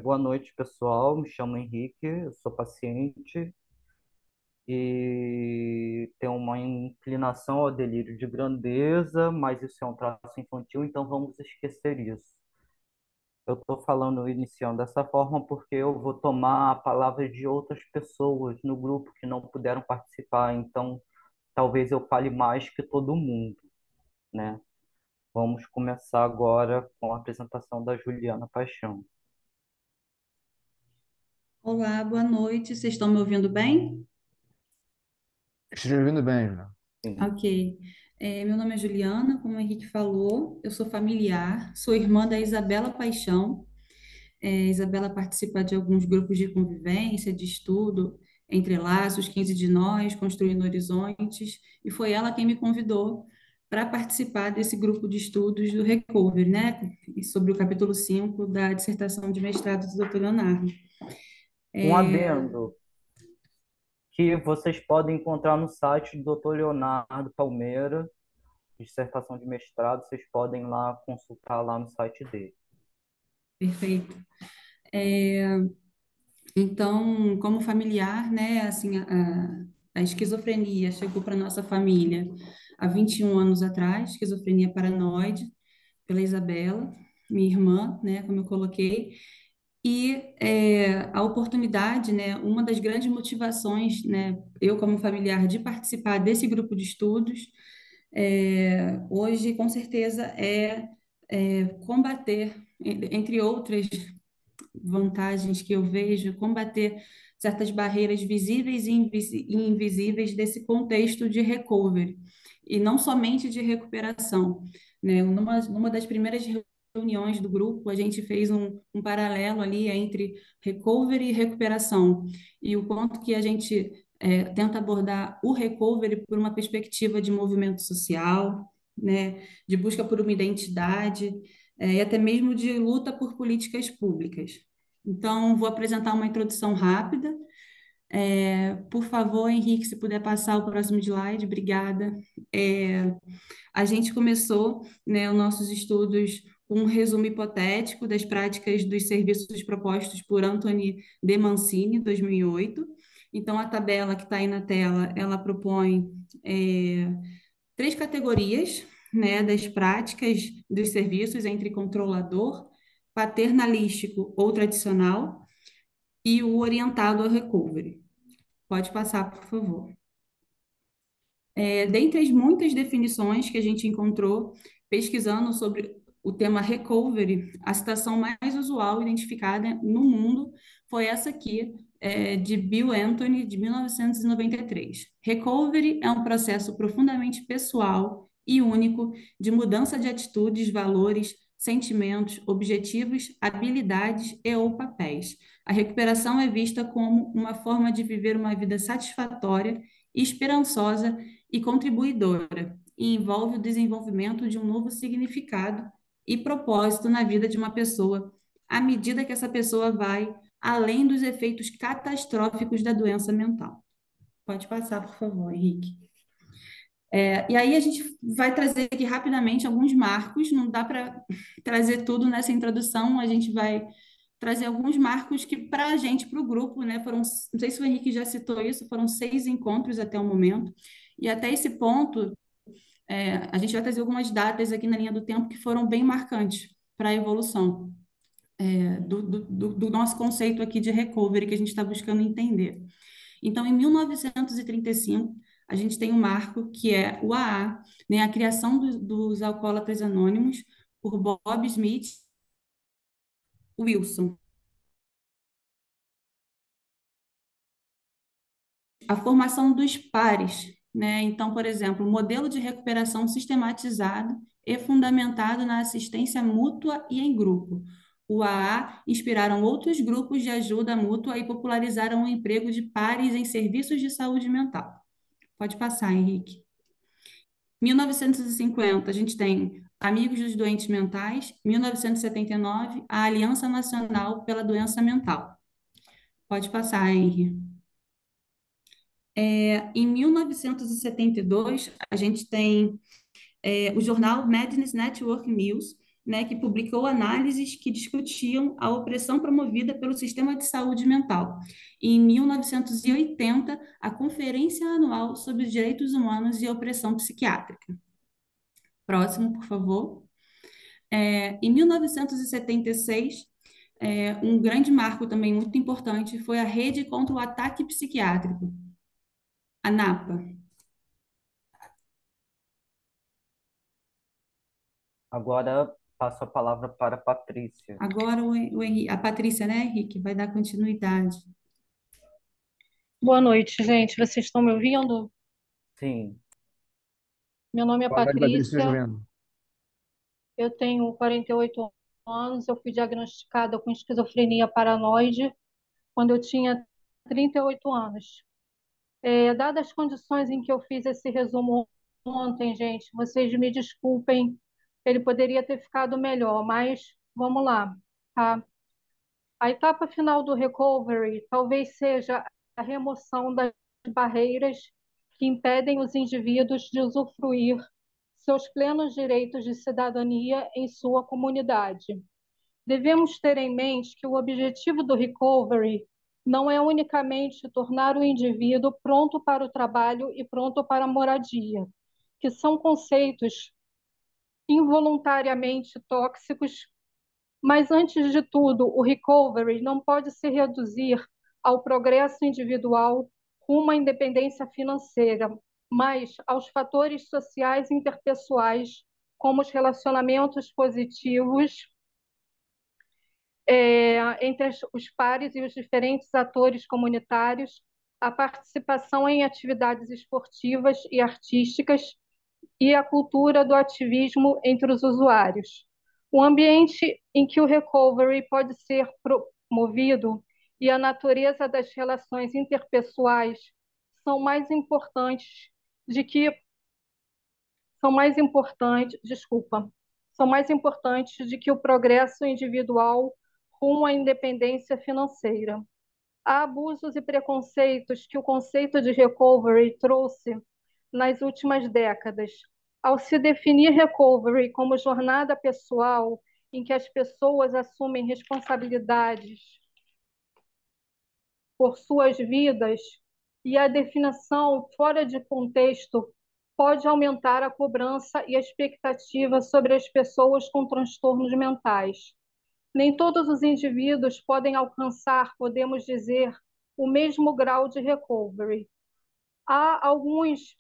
Boa noite, pessoal. Me chamo Henrique, eu sou paciente e tenho uma inclinação ao delírio de grandeza, mas isso é um traço infantil, então vamos esquecer isso. Eu estou falando, iniciando dessa forma, porque eu vou tomar a palavra de outras pessoas no grupo que não puderam participar, então talvez eu fale mais que todo mundo, né? Vamos começar agora com a apresentação da Juliana Paixão. Olá, boa noite. Vocês estão me ouvindo bem? Esteja ouvindo bem, Julião. Sim. Ok. Meu nome é Juliana, como o Henrique falou, eu sou familiar, sou irmã da Isabela Paixão. Isabela participa de alguns grupos de convivência, de estudo, Entre Laços, 15 de Nós, Construindo Horizontes, e foi ela quem me convidou para participar desse grupo de estudos do Recovery, né? Sobre o capítulo 5 da dissertação de mestrado do Dr. Leonardo. Um adendo que vocês podem encontrar no site do Dr. Leonardo Palmeira, dissertação de mestrado, vocês podem lá consultar lá no site dele. Perfeito. Então, como familiar, né, assim, a esquizofrenia chegou para nossa família há 21 anos atrás, esquizofrenia paranoide, pela Isabela, minha irmã, né, como eu coloquei, e a oportunidade, né, uma das grandes motivações, né, eu como familiar, de participar desse grupo de estudos, hoje, com certeza, combater, entre outras vantagens que eu vejo, combater certas barreiras visíveis e invisíveis desse contexto de recovery, e não somente de recuperação, né? Numa das primeiras reuniões do grupo, a gente fez um paralelo ali entre recovery e recuperação, e o quanto que a gente tenta abordar o recovery por uma perspectiva de movimento social, né? De busca por uma identidade, e até mesmo de luta por políticas públicas. Então, vou apresentar uma introdução rápida. Por favor, Henrique, se puder passar o próximo slide, obrigada. É, a gente começou, né, os nossos estudos com um resumo hipotético das práticas dos serviços propostos por Anthony De Mancini, 2008. Então, a tabela que está aí na tela, ela propõe é, três categorias, né, das práticas dos serviços entre controlador, paternalístico ou tradicional e o orientado ao recovery. Pode passar, por favor. Dentre as muitas definições que a gente encontrou pesquisando sobre o tema recovery, a citação mais usual identificada no mundo foi essa aqui, de Bill Anthony, de 1993. Recovery é um processo profundamente pessoal e único de mudança de atitudes, valores, sentimentos, objetivos, habilidades e ou papéis. A recuperação é vista como uma forma de viver uma vida satisfatória, esperançosa e contribuidora, e envolve o desenvolvimento de um novo significado e propósito na vida de uma pessoa, à medida que essa pessoa vai além dos efeitos catastróficos da doença mental. Pode passar, por favor, Henrique. E aí a gente vai trazer aqui rapidamente alguns marcos, não dá para trazer tudo nessa introdução, a gente vai trazer alguns marcos que para a gente, para o grupo, né, foram, não sei se o Henrique já citou isso, foram 6 encontros até o momento, e até esse ponto a gente vai trazer algumas datas aqui na linha do tempo que foram bem marcantes para a evolução do nosso conceito aqui de recovery que a gente está buscando entender. Então, em 1935, a gente tem um marco que é o AA, né, a criação dos alcoólatras anônimos por Bob Smith Wilson. A formação dos pares, né? Então, por exemplo, modelo de recuperação sistematizado e fundamentado na assistência mútua e em grupo. O AA inspiraram outros grupos de ajuda mútua e popularizaram o emprego de pares em serviços de saúde mental. Pode passar, Henrique. 1950, a gente tem Amigos dos Doentes Mentais. 1979, a Aliança Nacional pela Doença Mental. Pode passar, Henrique. Em 1972, a gente tem o jornal Madness Network News, né, que publicou análises que discutiam a opressão promovida pelo sistema de saúde mental. E, em 1980, a Conferência Anual sobre os Direitos Humanos e a Opressão Psiquiátrica. Próximo, por favor. Em 1976, um grande marco também muito importante foi a Rede contra o Ataque Psiquiátrico, a NAPA. Agora passo a palavra para a Patrícia. Agora a Patrícia, né, Henrique, vai dar continuidade. Boa noite, gente. Vocês estão me ouvindo? Sim, Meu nome é Boa noite, Patrícia Patrícia, Juliano. eu tenho 48 anos, eu fui diagnosticada com esquizofrenia paranoide quando eu tinha 38 anos. Dadas as condições em que eu fiz esse resumo ontem, gente, vocês me desculpem, ele poderia ter ficado melhor, mas vamos lá, tá? A etapa final do recovery talvez seja a remoção das barreiras que impedem os indivíduos de usufruir seus plenos direitos de cidadania em sua comunidade. Devemos ter em mente que o objetivo do recovery não é unicamente tornar o indivíduo pronto para o trabalho e pronto para a moradia, que são conceitos involuntariamente tóxicos, mas, antes de tudo, o recovery não pode se reduzir ao progresso individual rumo à independência financeira, mas aos fatores sociais interpessoais, como os relacionamentos positivos entre os pares e os diferentes atores comunitários, a participação em atividades esportivas e artísticas e a cultura do ativismo entre os usuários. O ambiente em que o recovery pode ser promovido e a natureza das relações interpessoais são mais importantes de que são mais importantes, desculpa, são mais importantes de que o progresso individual rumo à independência financeira. Há abusos e preconceitos que o conceito de recovery trouxe nas últimas décadas. Ao se definir recovery como jornada pessoal em que as pessoas assumem responsabilidades por suas vidas, e a definição fora de contexto pode aumentar a cobrança e a expectativa sobre as pessoas com transtornos mentais. Nem todos os indivíduos podem alcançar, podemos dizer, o mesmo grau de recovery. Há alguns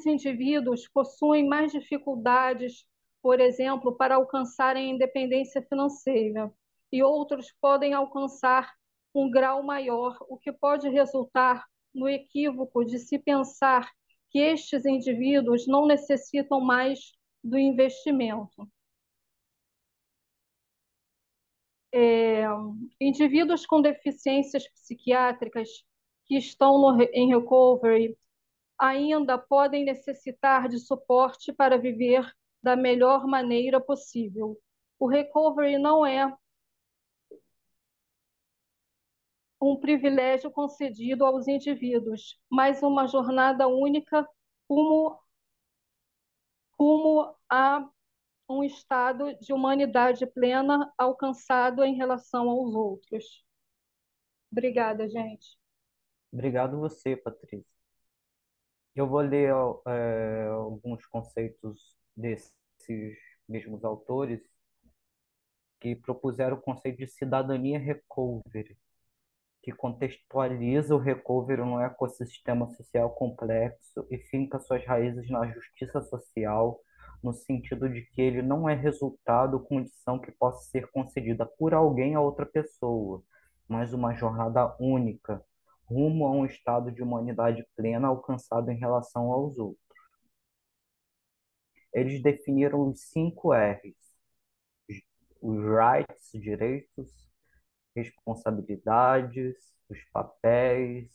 indivíduos possuem mais dificuldades, por exemplo, para alcançarem a independência financeira, e outros podem alcançar um grau maior, o que pode resultar no equívoco de se pensar que estes indivíduos não necessitam mais do investimento. É, Indivíduos com deficiências psiquiátricas que estão em recovery ainda podem necessitar de suporte para viver da melhor maneira possível. O recovery não é um privilégio concedido aos indivíduos, mas uma jornada única rumo a um estado de humanidade plena alcançado em relação aos outros. Obrigada, gente. obrigado você, Patrícia. Eu vou ler alguns conceitos desses mesmos autores que propuseram o conceito de cidadania recovery, que contextualiza o recovery num ecossistema social complexo e finca suas raízes na justiça social, no sentido de que ele não é resultado ou condição que possa ser concedida por alguém a outra pessoa, mas uma jornada única, rumo a um estado de humanidade plena alcançado em relação aos outros. Eles definiram os 5 R's: os rights, direitos, responsabilidades, os papéis,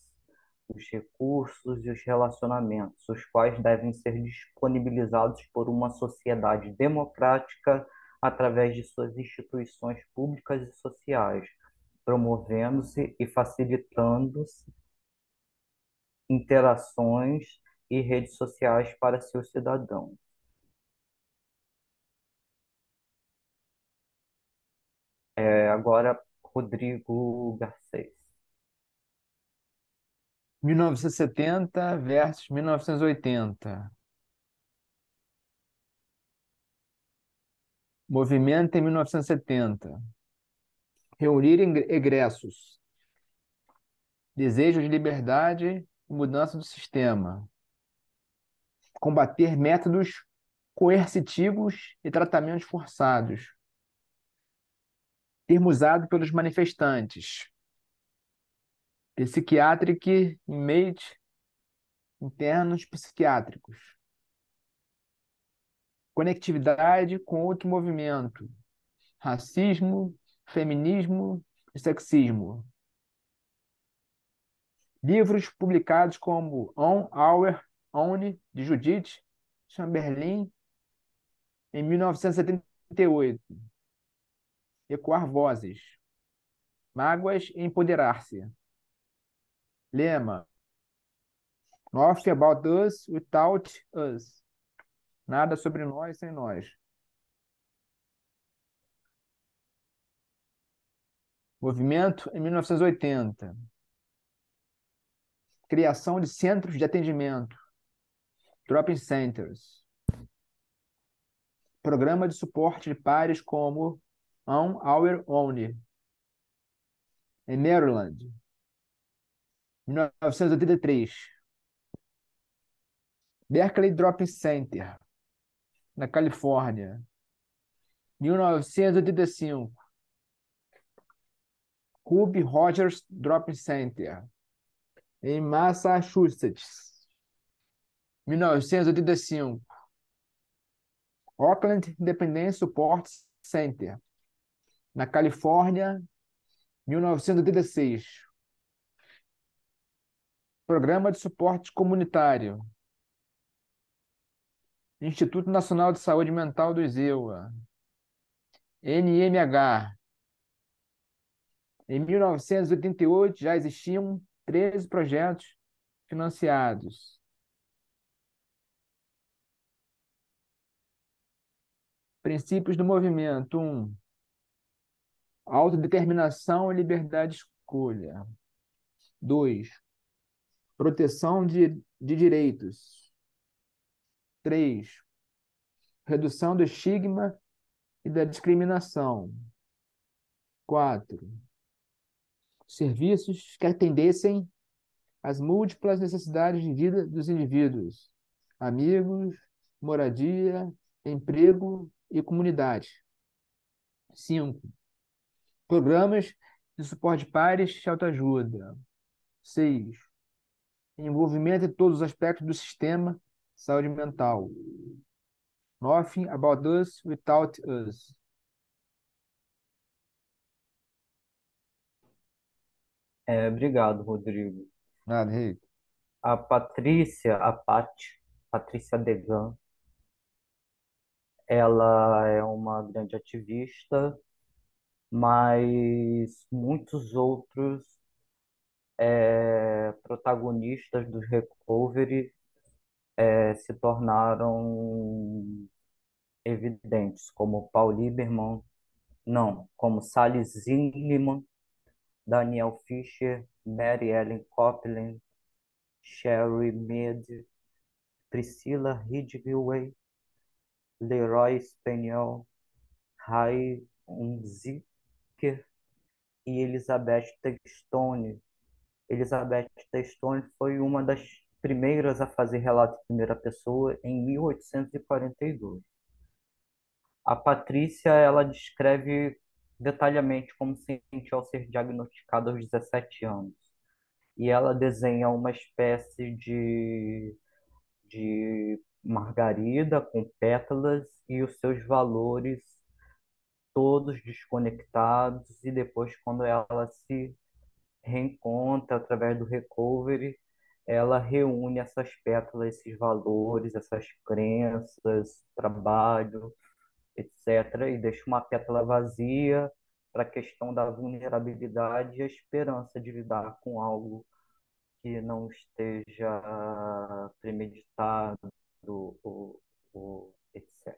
os recursos e os relacionamentos, os quais devem ser disponibilizados por uma sociedade democrática através de suas instituições públicas e sociais, promovendo-se e facilitando-se interações, e redes sociais para seus cidadãos. Eles definiram os 5 R's: os rights, direitos, responsabilidades, os papéis, os recursos e os relacionamentos, os quais devem ser disponibilizados por uma sociedade democrática através de suas instituições públicas e sociais, promovendo-se e facilitando interações e redes sociais para seus cidadãos. Agora, Rodrigo Garcês. 1970 versus 1980. Movimento em 1970. Reunir egressos. Desejo de liberdade e mudança do sistema. Combater métodos coercitivos e tratamentos forçados. Termo usado pelos manifestantes. Psychiatric inmate, internos psiquiátricos. Conectividade com outro movimento. Racismo, feminismo e sexismo. Livros publicados como On Our Own, de Judith Chamberlain, em 1978. Ecoar vozes. Mágoas e empoderar-se. Lema: Nothing about us without us. Nada sobre nós sem nós. Movimento em 1980. Criação de centros de atendimento. Drop-in centers. Programa de suporte de pares como On Our Own, em Maryland. 1983. Berkeley Drop-in Center, na Califórnia. 1985. Ruby Rogers Drop-in Center, em Massachusetts. 1985. Oakland Independent Support Center, na Califórnia. 1986. Programa de Suporte Comunitário. Instituto Nacional de Saúde Mental do IZEUA. NMH. Em 1988 já existiam 13 projetos financiados. Princípios do movimento. 1. Autodeterminação e liberdade de escolha. 2. Proteção de direitos. 3. Redução do estigma e da discriminação. 4. Serviços que atendessem às múltiplas necessidades de vida dos indivíduos. Amigos, moradia, emprego e comunidade. 5. Programas de suporte pares e autoajuda. 6. Envolvimento em todos os aspectos do sistema de saúde mental. Nothing about us without us. Obrigado, Rodrigo. Nada, Rei. A Patrícia Degan, ela é uma grande ativista, mas muitos outros protagonistas do recovery se tornaram evidentes, como Paul Lieberman, não, como Sally Zingerman, Daniel Fisher, Mary Ellen Copeland, Sherry Mead, Priscilla Ridgway, Leroy Spaniel, Ray Unziker e Elizabeth Textone. Elizabeth Textone foi uma das primeiras a fazer relato em primeira pessoa em 1842. A Patrícia, ela descreve detalhadamente como se sentiu ao ser diagnosticada aos 17 anos. E ela desenha uma espécie de margarida com pétalas e os seus valores todos desconectados. E depois, quando ela se reencontra através do recovery, ela reúne essas pétalas, esses valores, essas crenças, trabalho, etc., e deixa uma pétala vazia para a questão da vulnerabilidade e a esperança de lidar com algo que não esteja premeditado ou etc.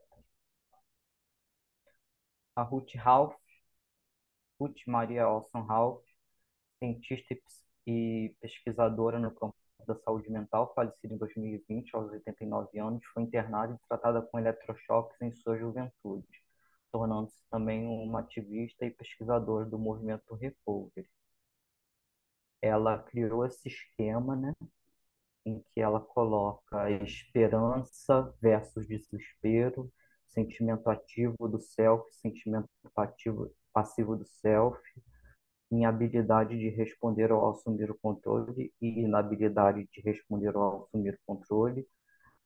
A Ruth Ralph, Ruth Maria Olson Hall, cientista e pesquisadora no campo da saúde mental, falecida em 2020, aos 89 anos, foi internada e tratada com eletrochoques em sua juventude, tornando-se também uma ativista e pesquisadora do movimento Recovery. Ela criou esse esquema, né, em que ela coloca a esperança versus desespero, sentimento ativo do self, sentimento passivo do self, inabilidade de responder ou assumir o controle e inabilidade de responder ou assumir o controle,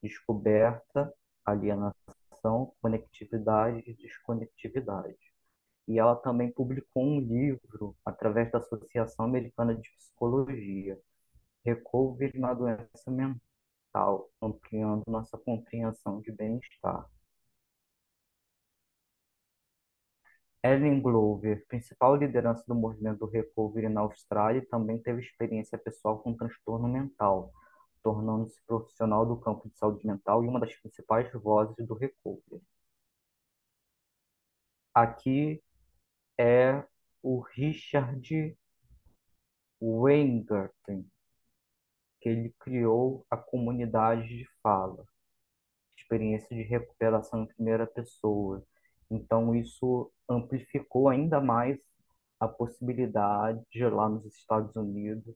descoberta, alienação, conectividade e desconectividade. E ela também publicou um livro através da Associação Americana de Psicologia, Recovery na Doença Mental, ampliando nossa compreensão de bem-estar. Ellen Glover, principal liderança do movimento do Recovery na Austrália, também teve experiência pessoal com transtorno mental, tornando-se profissional do campo de saúde mental e uma das principais vozes do Recovery. Aqui é o Richard Weingarten, que ele criou a comunidade de fala, experiência de recuperação em primeira pessoa. Então, isso amplificou ainda mais a possibilidade de, lá nos Estados Unidos,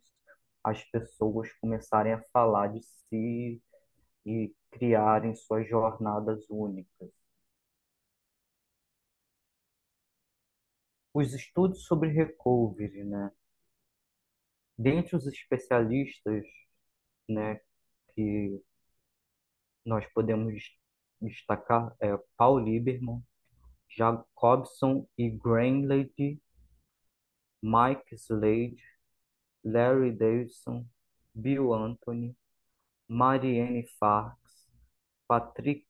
as pessoas começarem a falar de si e criarem suas jornadas únicas. Os estudos sobre recovery, né? Dentre os especialistas, né, que nós podemos destacar Paul Lieberman, Jacobson e Greenley, Mike Slade, Larry Davidson, Bill Anthony, Marianne Farks, Patrick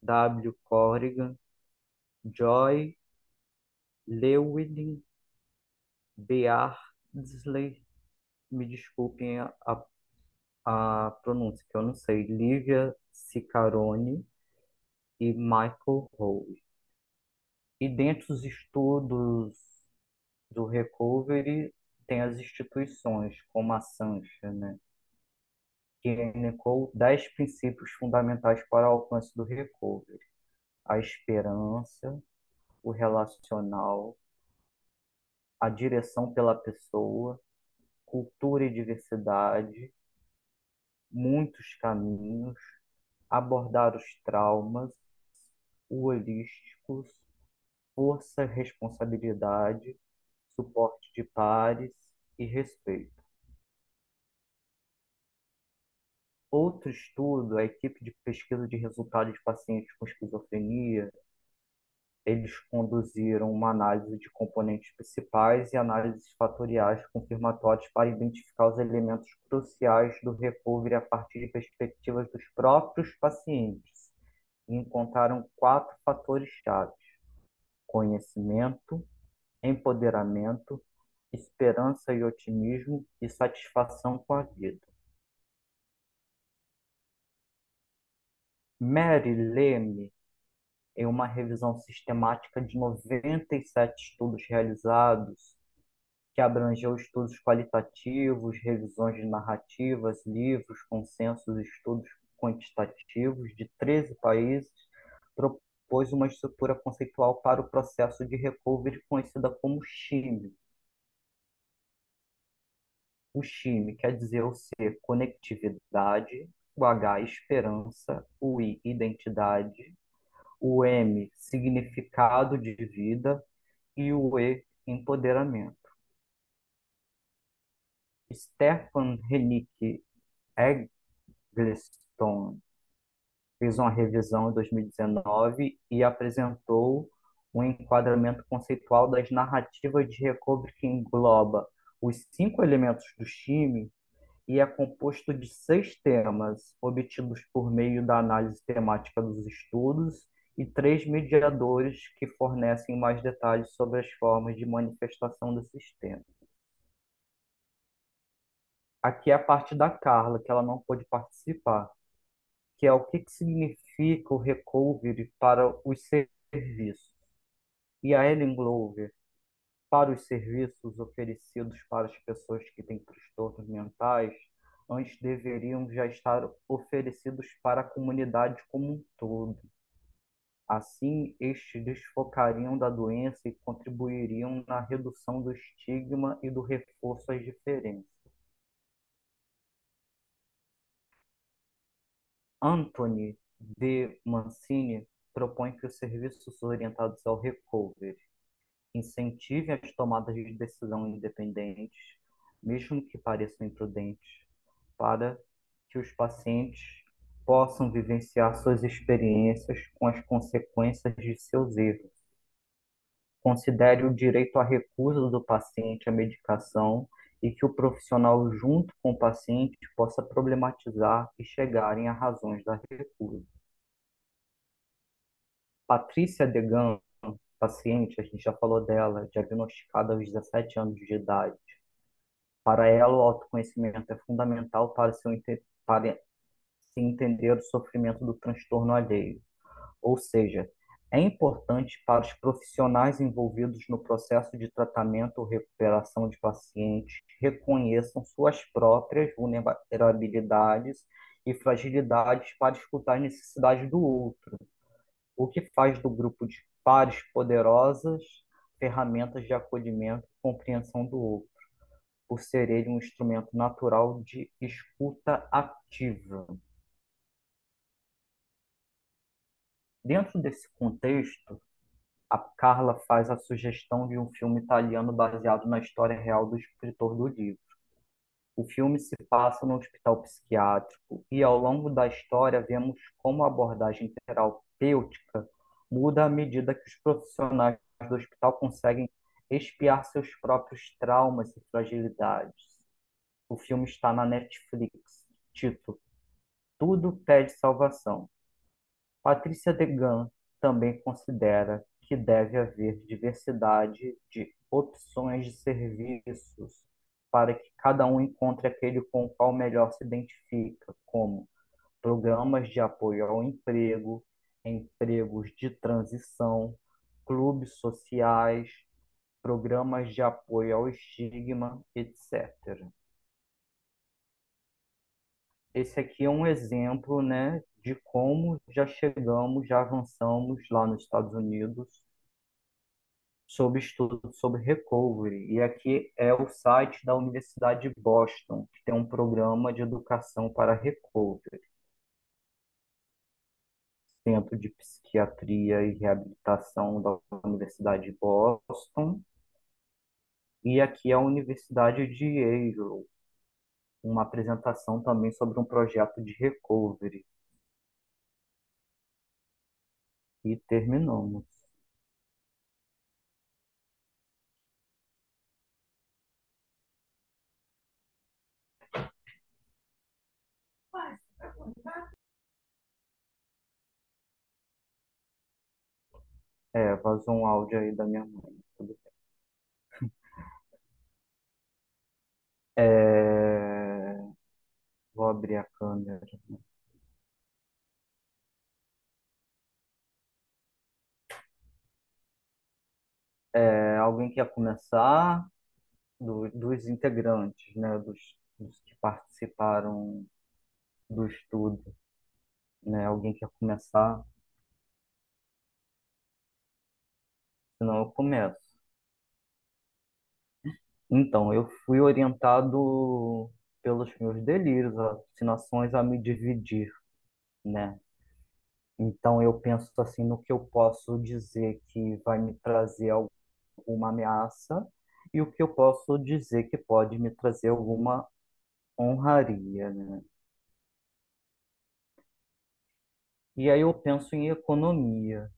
W. Corrigan, Joy Llewellyn, Beardsley, me desculpem a pronúncia, que eu não sei, Lívia Ciccarone e Michael Howe. E dentre os estudos do recovery, tem as instituições, como a Sancha, né, que elencou 10 princípios fundamentais para o alcance do recovery: a esperança, o relacional, a direção pela pessoa, cultura e diversidade, muitos caminhos, abordar os traumas, o holísticos, força, responsabilidade, suporte de pares e respeito. Outro estudo, a equipe de pesquisa de resultados de pacientes com esquizofrenia, eles conduziram uma análise de componentes principais e análises fatoriais confirmatórias para identificar os elementos cruciais do recovery a partir de perspectivas dos próprios pacientes. E encontraram 4 fatores-chave: conhecimento, empoderamento, esperança e otimismo e satisfação com a vida. Mary Lemme, em uma revisão sistemática de 97 estudos realizados, que abrangeu estudos qualitativos, revisões de narrativas, livros, consensos e estudos quantitativos de 13 países, propôs uma estrutura conceitual para o processo de recovery conhecida como SHIME. O SHIME quer dizer o C, conectividade, o H, esperança, o I, identidade, o M, significado de vida e o E, empoderamento. Stefan Henrique Eggleston fez uma revisão em 2019 e apresentou um enquadramento conceitual das narrativas de recovery que engloba os 5 elementos do time e é composto de 6 temas obtidos por meio da análise temática dos estudos e 3 mediadores que fornecem mais detalhes sobre as formas de manifestação do sistema. Aqui é a parte da Carla, que ela não pôde participar, que é o que significa o recovery para os serviços. E a Ellen Glover, para os serviços oferecidos para as pessoas que têm transtornos mentais, antes deveriam já estar oferecidos para a comunidade como um todo. Assim, estes desfocariam da doença e contribuiriam na redução do estigma e do reforço às diferenças. Anthony de Mancini propõe que os serviços orientados ao recovery incentivem as tomadas de decisão independentes, mesmo que pareçam imprudentes, para que os pacientes possam vivenciar suas experiências com as consequências de seus erros. Considere o direito à recusa do paciente à medicação e que o profissional, junto com o paciente, possa problematizar e chegarem a razões da recusa. Patrícia Degan, paciente, a gente já falou dela, diagnosticada aos 17 anos de idade. Para ela, o autoconhecimento é fundamental para se entender o sofrimento do transtorno alheio. Ou seja, é importante para os profissionais envolvidos no processo de tratamento ou recuperação de pacientes reconheçam suas próprias vulnerabilidades e fragilidades para escutar as necessidades do outro, o que faz do grupo de pares poderosas ferramentas de acolhimento e compreensão do outro, por ser ele um instrumento natural de escuta ativa. Dentro desse contexto, a Carla faz a sugestão de um filme italiano baseado na história real do escritor do livro. O filme se passa no hospital psiquiátrico e, ao longo da história, vemos como a abordagem terapêutica muda à medida que os profissionais do hospital conseguem expiar seus próprios traumas e fragilidades. O filme está na Netflix. Título: Tudo Pede Salvação. Patrícia Degan também considera que deve haver diversidade de opções de serviços para que cada um encontre aquele com o qual melhor se identifica, como programas de apoio ao emprego, empregos de transição, clubes sociais, programas de apoio ao estigma, etc. Esse aqui é um exemplo, né, de como já chegamos, já avançamos lá nos Estados Unidos sobre estudo sobre recovery. E aqui é o site da Universidade de Boston, que tem um programa de educação para recovery. Centro de Psiquiatria e Reabilitação da Universidade de Boston. E aqui é a Universidade de Yale, uma apresentação também sobre um projeto de recovery. E terminamos. É, vazou um áudio aí da minha mãe. Tudo bem. É, vou abrir a câmera. É, alguém quer começar? Dos integrantes, né? Dos que participaram do estudo, né? Alguém quer começar? Senão eu começo. Então, eu fui orientado pelos meus delírios, alucinações a me dividir, né? Então, eu penso assim no que eu posso dizer que vai me trazer alguma ameaça e o que eu posso dizer que pode me trazer alguma honraria, né? E aí eu penso em economia.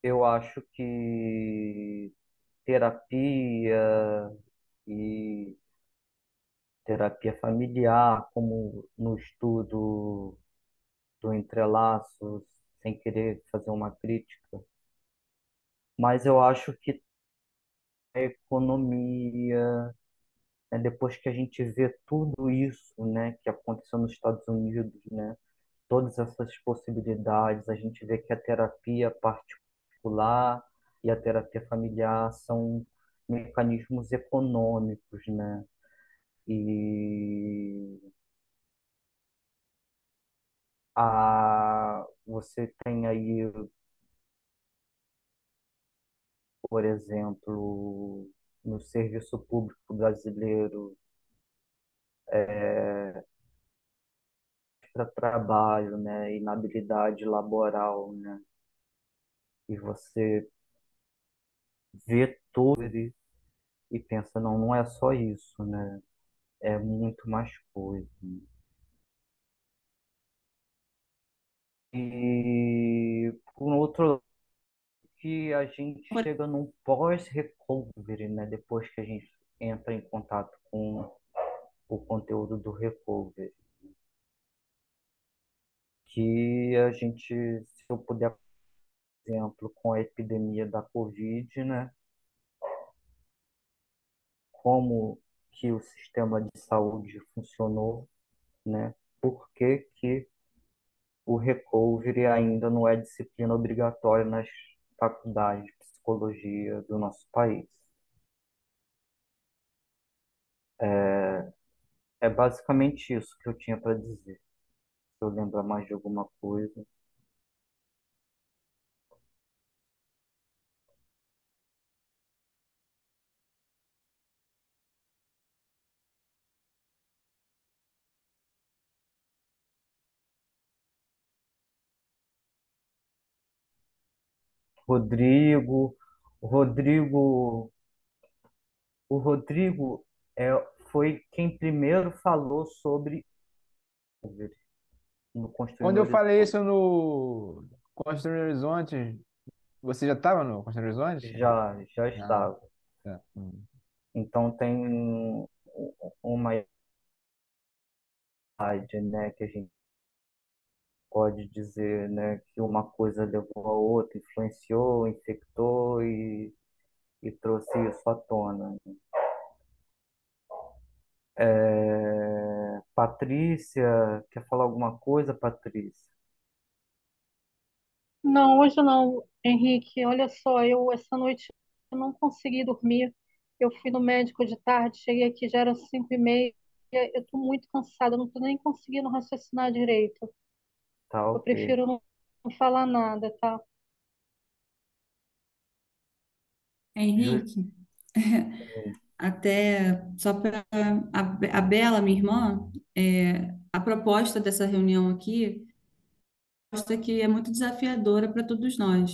Eu acho que terapia e terapia familiar, como no estudo do Entrelaços, sem querer fazer uma crítica, mas eu acho que a economia, né, depois que a gente vê tudo isso, né, que aconteceu nos Estados Unidos, né, todas essas possibilidades, a gente vê que a terapia particular particular e a terapia familiar são mecanismos econômicos, né? E você tem aí, por exemplo, no serviço público brasileiro, para trabalho, né? Inabilidade laboral, né? E você vê tudo e pensa, não, não é só isso, né? É muito mais coisa. E por outro lado, que a gente chega num pós-recovery, né? Depois que a gente entra em contato com o conteúdo do recovery, que a gente, se eu puder, por exemplo, com a epidemia da Covid, né? Como que o sistema de saúde funcionou, né? Por que que o recovery ainda não é disciplina obrigatória nas faculdades de psicologia do nosso país? É basicamente isso que eu tinha para dizer. Se eu lembrar mais de alguma coisa. Rodrigo, o Rodrigo, o Rodrigo é, foi quem primeiro falou sobre recovery no Quando Construindo eu falei Horizonte. isso no Construir Horizonte, você já estava no Construir Horizonte? Já Ah, estava. tá. Então tem uma idade, né, que a gente pode dizer, né, que uma coisa levou a outra, influenciou, infectou e trouxe isso à tona. Patrícia, quer falar alguma coisa, Patrícia? Não, hoje não, Henrique. Olha só, eu essa noite eu não consegui dormir. Eu fui no médico de tarde, cheguei aqui já era 5h30. Eu estou muito cansada, não estou nem conseguindo raciocinar direito. Tá Eu ok. prefiro não falar nada, tá? Ju- Henrique, até só para a Bela, minha irmã, a proposta dessa reunião aqui proposta que é muito desafiadora para todos nós.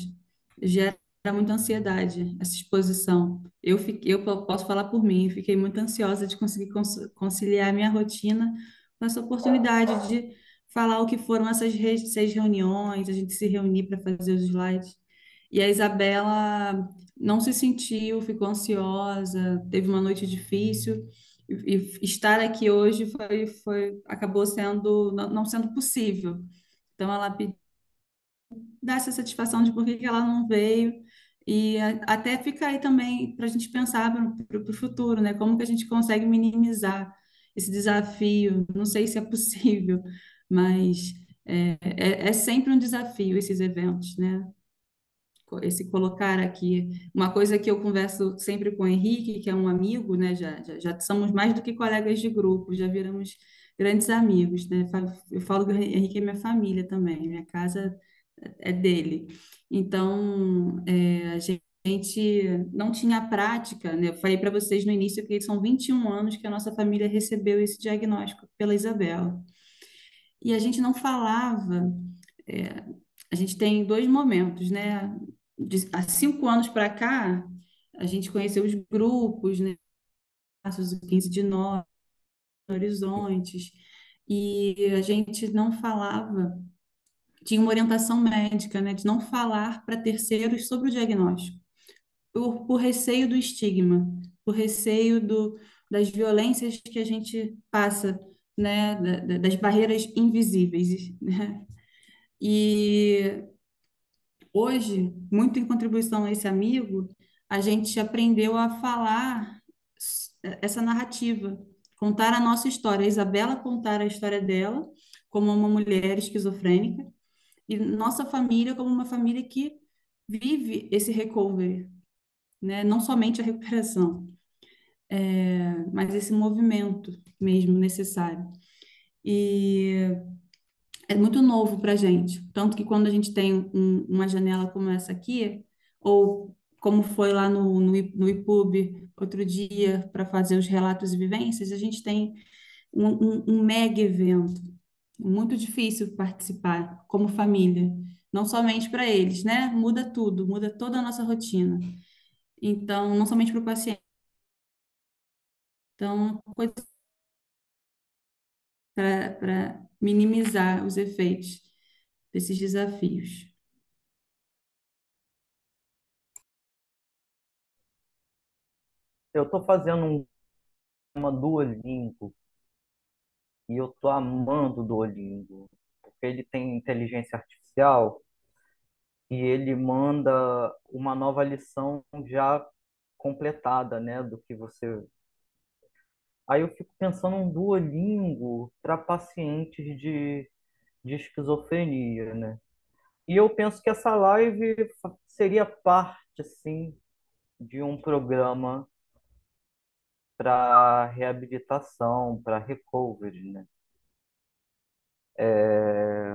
Gera muita ansiedade essa exposição. Eu posso falar por mim, fiquei muito ansiosa de conseguir conciliar minha rotina com essa oportunidade de falar o que foram essas 6 reuniões, a gente se reunir para fazer os slides. E a Isabela não se sentiu, ficou ansiosa, teve uma noite difícil. E estar aqui hoje acabou sendo, não sendo possível. Então, ela dá essa satisfação de por que que ela não veio e até fica aí também para a gente pensar para o futuro, né? Como que a gente consegue minimizar esse desafio? Não sei se é possível, mas é sempre um desafio esses eventos, né? Esse colocar aqui uma coisa que eu converso sempre com o Henrique, que é um amigo, né? Já somos mais do que colegas de grupo, já viramos grandes amigos, né? Eu falo que o Henrique é minha família também, minha casa é dele. Então, a gente não tinha prática, né? Eu falei para vocês no início que são 21 anos que a nossa família recebeu esse diagnóstico pela Isabela. E a gente não falava. é, a gente tem 2 momentos, né? Há 5 anos para cá, a gente conheceu os grupos, né? Os 15 de Nós, Horizontes, e a gente não falava, tinha uma orientação médica, né? De não falar para terceiros sobre o diagnóstico, por receio do estigma, por receio das violências que a gente passa, né? Das barreiras invisíveis, né? E hoje, muito em contribuição a esse amigo, a gente aprendeu a falar essa narrativa, contar a nossa história, a Isabela contar a história dela como uma mulher esquizofrênica e nossa família como uma família que vive esse recovery, né? Não somente a recuperação, mas esse movimento mesmo necessário. E é muito novo para a gente. Tanto que quando a gente tem uma janela como essa aqui, ou como foi lá no IPUB outro dia, para fazer os relatos e vivências, a gente tem um mega evento. Muito difícil participar como família, não somente para eles, né? Muda tudo, muda toda a nossa rotina. Então, não somente para o paciente. Então, coisa para minimizar os efeitos desses desafios. Eu estou fazendo uma Duolingo e eu estou amando o Duolingo, porque ele tem inteligência artificial e ele manda uma nova lição já completada, né, do que você. Aí eu fico pensando um Duolingo para pacientes de esquizofrenia, né? E eu penso que essa live seria parte, assim, de um programa para reabilitação, para recovery, né? É,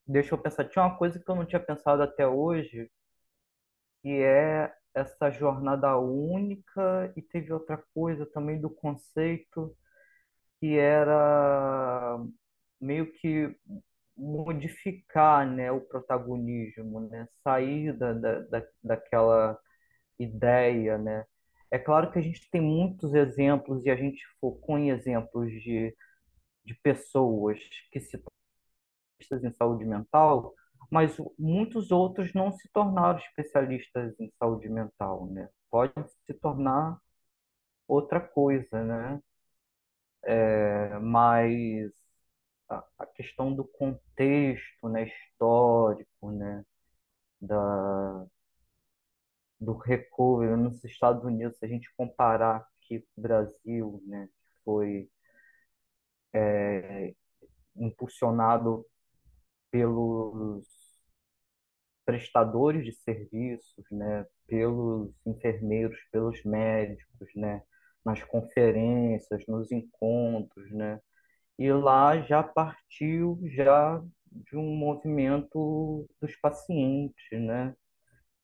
deixa eu pensar, tinha uma coisa que eu não tinha pensado até hoje, que é essa jornada única, e teve outra coisa também do conceito, que era meio que modificar, né, o protagonismo, né, sair daquela ideia, né. É claro que a gente tem muitos exemplos e a gente focou em exemplos de pessoas que se especialistas em saúde mental, mas muitos outros não se tornaram especialistas em saúde mental, né? Pode se tornar outra coisa, né? Mas a questão do contexto, né, histórico, né, da, do recovery nos Estados Unidos, se a gente comparar aqui com o Brasil, né, que foi impulsionado pelos prestadores de serviços, né, pelos enfermeiros, pelos médicos, né, nas conferências, nos encontros, né, e lá já partiu já de um movimento dos pacientes, né.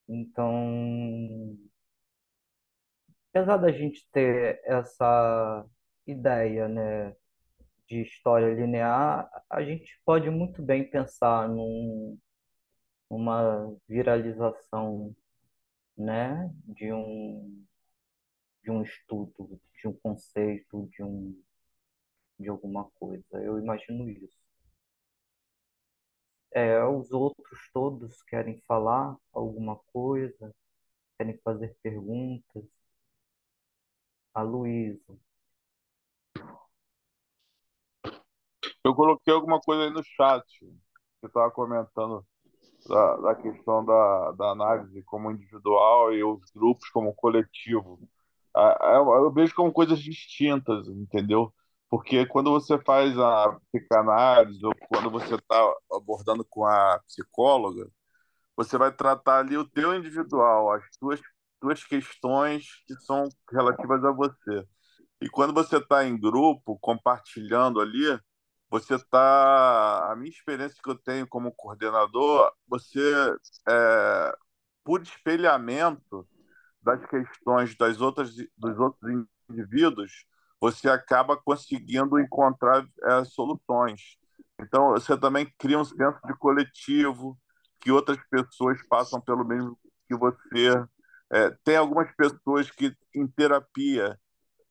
Então, apesar da gente ter essa ideia, né, de história linear, a gente pode muito bem pensar numa viralização, né, de um estudo, de um conceito, de alguma coisa. Eu imagino isso. Os outros todos querem falar alguma coisa, querem fazer perguntas. A Luísa. Eu coloquei alguma coisa aí no chat. Você estava comentando da questão da análise como individual e os grupos como coletivo. Eu vejo como coisas distintas, entendeu? Porque quando você faz a psicanálise ou quando você está abordando com a psicóloga, você vai tratar ali o teu individual, as tuas questões que são relativas a você. E quando você está em grupo, compartilhando ali, você está. A minha experiência que eu tenho como coordenador, é, por espelhamento das questões dos outros indivíduos, você acaba conseguindo encontrar soluções. Então, você também cria um senso de coletivo, que outras pessoas passam pelo mesmo que você. Tem algumas pessoas que, em terapia,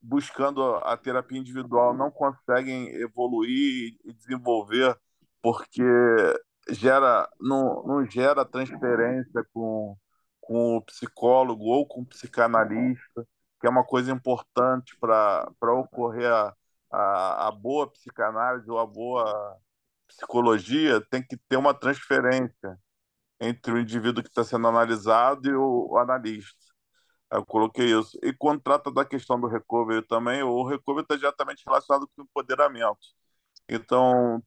buscando a terapia individual não conseguem evoluir e desenvolver porque não gera transferência com o psicólogo ou com o psicanalista, que é uma coisa importante para ocorrer a boa psicanálise ou a boa psicologia, tem que ter uma transferência entre o indivíduo que está sendo analisado e o analista. Eu coloquei isso. E quando trata da questão do recovery também, o recovery está diretamente relacionado com o empoderamento. Então,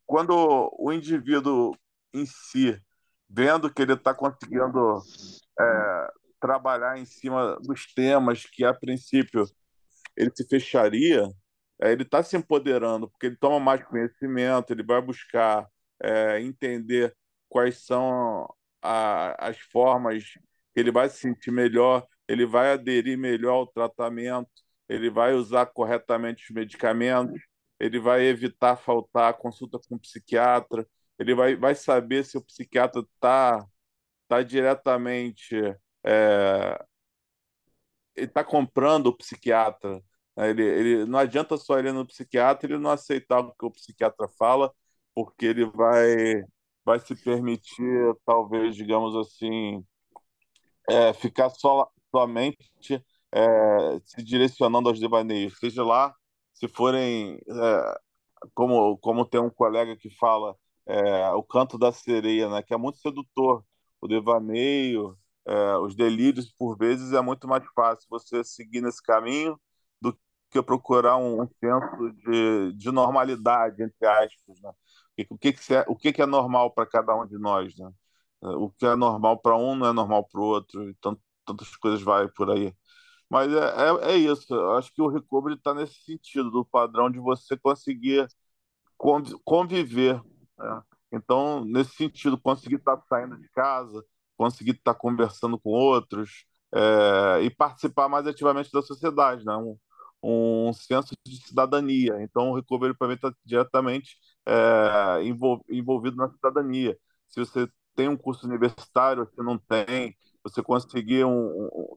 quando o indivíduo em si vendo que ele está conseguindo trabalhar em cima dos temas que, a princípio, ele se fecharia, ele está se empoderando, porque ele toma mais conhecimento, ele vai buscar entender quais são as formas que ele vai se sentir melhor, ele vai aderir melhor ao tratamento, ele vai usar corretamente os medicamentos, ele vai evitar faltar a consulta com o psiquiatra, ele vai saber se o psiquiatra tá diretamente é, ele está comprando o psiquiatra, né? Ele não adianta só ele ir no psiquiatra e ele não aceitar o que o psiquiatra fala, porque ele vai se permitir, talvez, digamos assim, ficar somente se direcionando aos devaneios, seja lá se forem como tem um colega que fala, o canto da sereia, né, que é muito sedutor. O devaneio, os delírios, por vezes, é muito mais fácil você seguir nesse caminho do que procurar um senso de normalidade, entre aspas, né? O que que é normal para cada um de nós, né? O que é normal para um não é normal para o outro, e tantas coisas vai por aí. Mas é isso. Eu acho que o recovery está nesse sentido, do padrão de você conseguir conviver, né? Então, nesse sentido, conseguir estar saindo de casa, conseguir estar conversando com outros, e participar mais ativamente da sociedade, né? Um senso de cidadania. Então, o recovery para mim está diretamente envolvido na cidadania. Se você tem um curso universitário, se não tem, você conseguir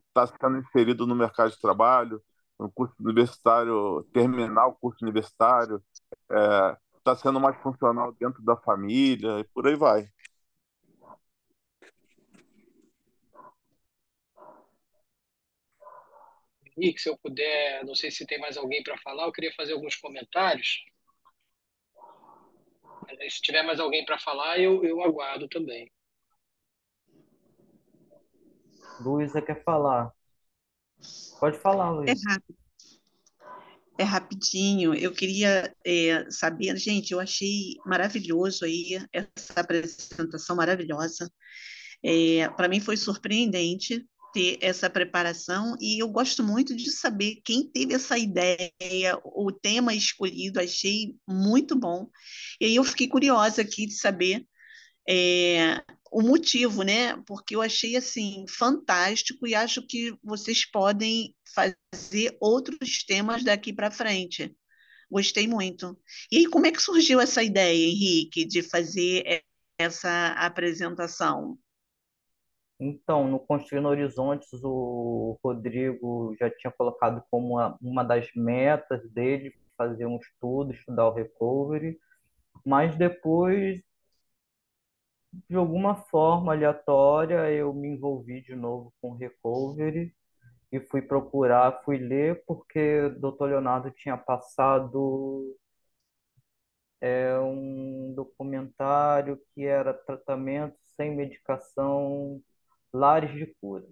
estar sendo inserido no mercado de trabalho, um curso universitário, terminar o curso universitário, está sendo mais funcional dentro da família e por aí vai. Henrique, se eu puder, não sei se tem mais alguém para falar, eu queria fazer alguns comentários. Mas aí, se tiver mais alguém para falar, eu aguardo também. Luísa quer falar. Pode falar, É Luísa. rápido, é rapidinho. Eu queria saber, gente, eu achei maravilhoso aí essa apresentação maravilhosa. Para mim foi surpreendente ter essa preparação e eu gosto muito de saber quem teve essa ideia, o tema escolhido, achei muito bom. E aí eu fiquei curiosa aqui de saber o motivo, né? Porque eu achei assim fantástico e acho que vocês podem fazer outros temas daqui para frente. Gostei muito. E aí, como é que surgiu essa ideia, Henrique, de fazer essa apresentação? Então, no Construindo Horizontes, o Rodrigo já tinha colocado como uma das metas dele fazer um estudo, estudar o recovery, mas depois, de alguma forma aleatória, eu me envolvi de novo com o recovery e fui procurar, fui ler, porque o Dr. Leonardo tinha passado um documentário que era Tratamento sem Medicação, Lares de Cura.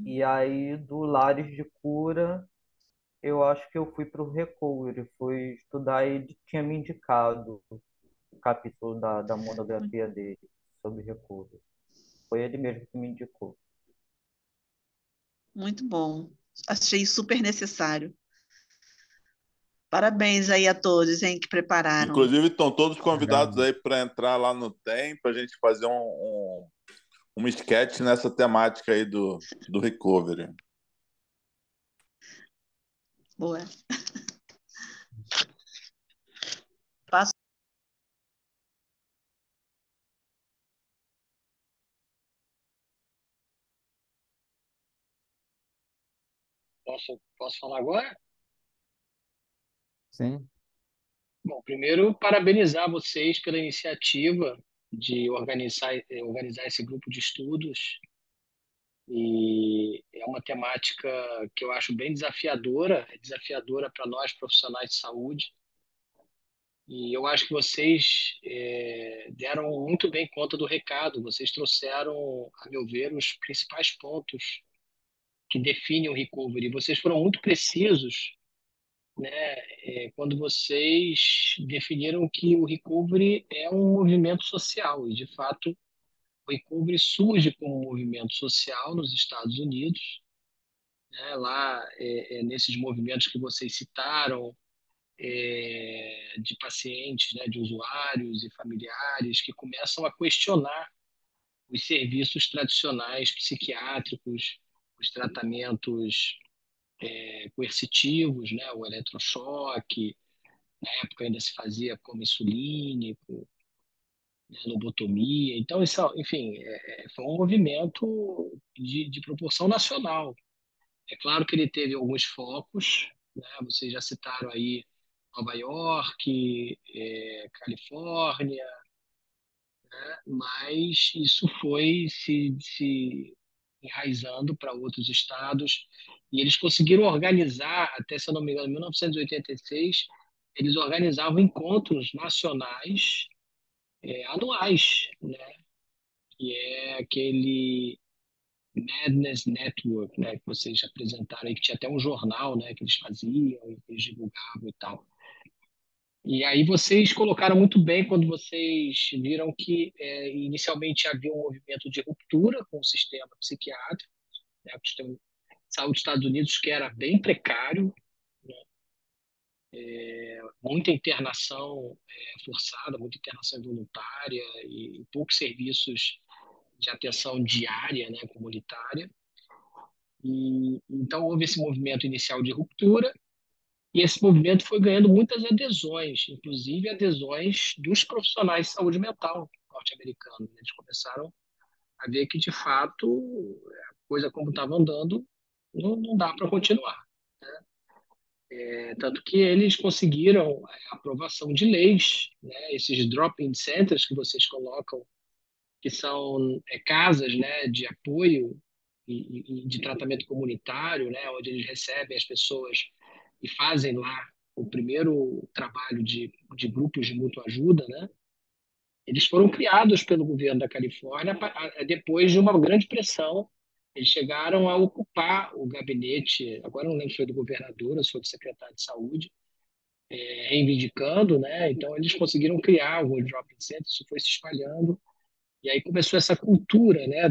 E aí, do Lares de Cura, eu acho que eu fui para o Recovery, fui estudar e ele tinha me indicado o capítulo da monografia dele sobre Recovery. Foi ele mesmo que me indicou. Muito bom. Achei super necessário. Parabéns aí a todos, hein, que prepararam. Inclusive, estão todos convidados Obrigado. aí para entrar lá no TEM, para a gente fazer um sketch nessa temática aí do recovery. Boa. Passo. Posso falar agora? Sim. Bom, primeiro, parabenizar vocês pela iniciativa de organizar esse grupo de estudos. E é uma temática que eu acho bem desafiadora, é desafiadora para nós profissionais de saúde. E eu acho que vocês deram muito bem conta do recado. Vocês trouxeram, a meu ver, os principais pontos que definem o recovery. Vocês foram muito precisos né, quando vocês definiram que o recovery é um movimento social, e de fato o recovery surge como um movimento social nos Estados Unidos, né, lá nesses movimentos que vocês citaram, de pacientes, né, de usuários e familiares que começam a questionar os serviços tradicionais psiquiátricos, os tratamentos coercitivos, né, o eletrochoque, na época ainda se fazia como insulínico, né, lobotomia. Então, isso, enfim, foi um movimento de proporção nacional. É claro que ele teve alguns focos, né? Vocês já citaram aí Nova York, Califórnia, mas isso foi se enraizando para outros estados e eles conseguiram organizar, até se eu não me engano, em 1986, eles organizavam encontros nacionais anuais, né? Que é aquele Madness Network, né? Que vocês apresentaram aí, que tinha até um jornal, né? Que eles faziam, que eles divulgavam e tal. E aí vocês colocaram muito bem quando vocês viram que inicialmente havia um movimento de ruptura com o sistema psiquiátrico, né, o sistema de saúde dos Estados Unidos, que era bem precário, né, muita internação forçada, muita internação involuntária e poucos serviços de atenção diária, né, comunitária. E, então houve esse movimento inicial de ruptura. E esse movimento foi ganhando muitas adesões, inclusive adesões dos profissionais de saúde mental norte-americanos. Eles começaram a ver que, de fato, a coisa como estava andando, não dá para continuar. Tanto que eles conseguiram a aprovação de leis, né? Esses drop-in centers que vocês colocam, que são casas, né, de apoio e de tratamento comunitário, né, onde eles recebem as pessoas e fazem lá o primeiro trabalho de grupos de mútua ajuda, né? Eles foram criados pelo governo da Califórnia depois de uma grande pressão. Eles chegaram a ocupar o gabinete, agora não lembro se foi do governador ou se foi do secretário de saúde, reivindicando, né? Então eles conseguiram criar alguns drop-in centers, isso foi se espalhando, e aí começou essa cultura, né,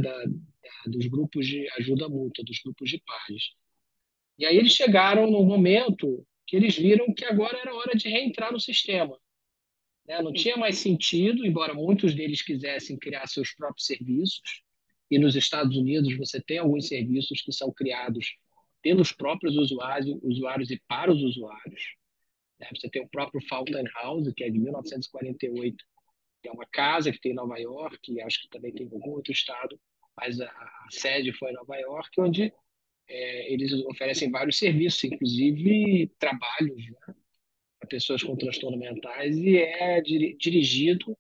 dos grupos de ajuda mútua, dos grupos de pares. E aí eles chegaram num momento que eles viram que agora era hora de reentrar no sistema, né? Não tinha mais sentido, embora muitos deles quisessem criar seus próprios serviços, e nos Estados Unidos você tem alguns serviços que são criados pelos próprios usuários e para os usuários, né? Você tem o próprio Fountain House, que é de 1948, que é uma casa que tem em Nova York, e acho que também tem em algum outro estado, mas a sede foi em Nova York, onde eles oferecem vários serviços, inclusive trabalhos, né, para pessoas com transtornos mentais, e é dirigido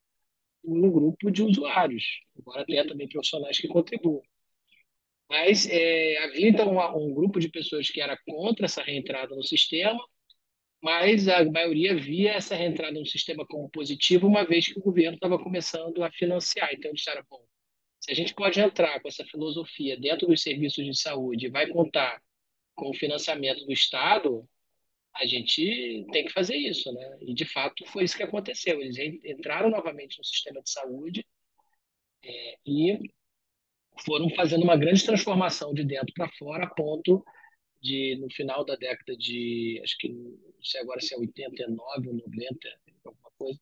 um grupo de usuários, embora tenha também profissionais que contribuam. Mas havia então um grupo de pessoas que era contra essa reentrada no sistema, mas a maioria via essa reentrada no sistema como positiva, uma vez que o governo estava começando a financiar. Então, eles disseram, bom, se a gente pode entrar com essa filosofia dentro dos serviços de saúde e vai contar com o financiamento do Estado, a gente tem que fazer isso, né? E, de fato, foi isso que aconteceu. Eles entraram novamente no sistema de saúde e foram fazendo uma grande transformação de dentro para fora, a ponto de, no final da década de, acho que, não sei agora se é 89 ou 90, alguma coisa,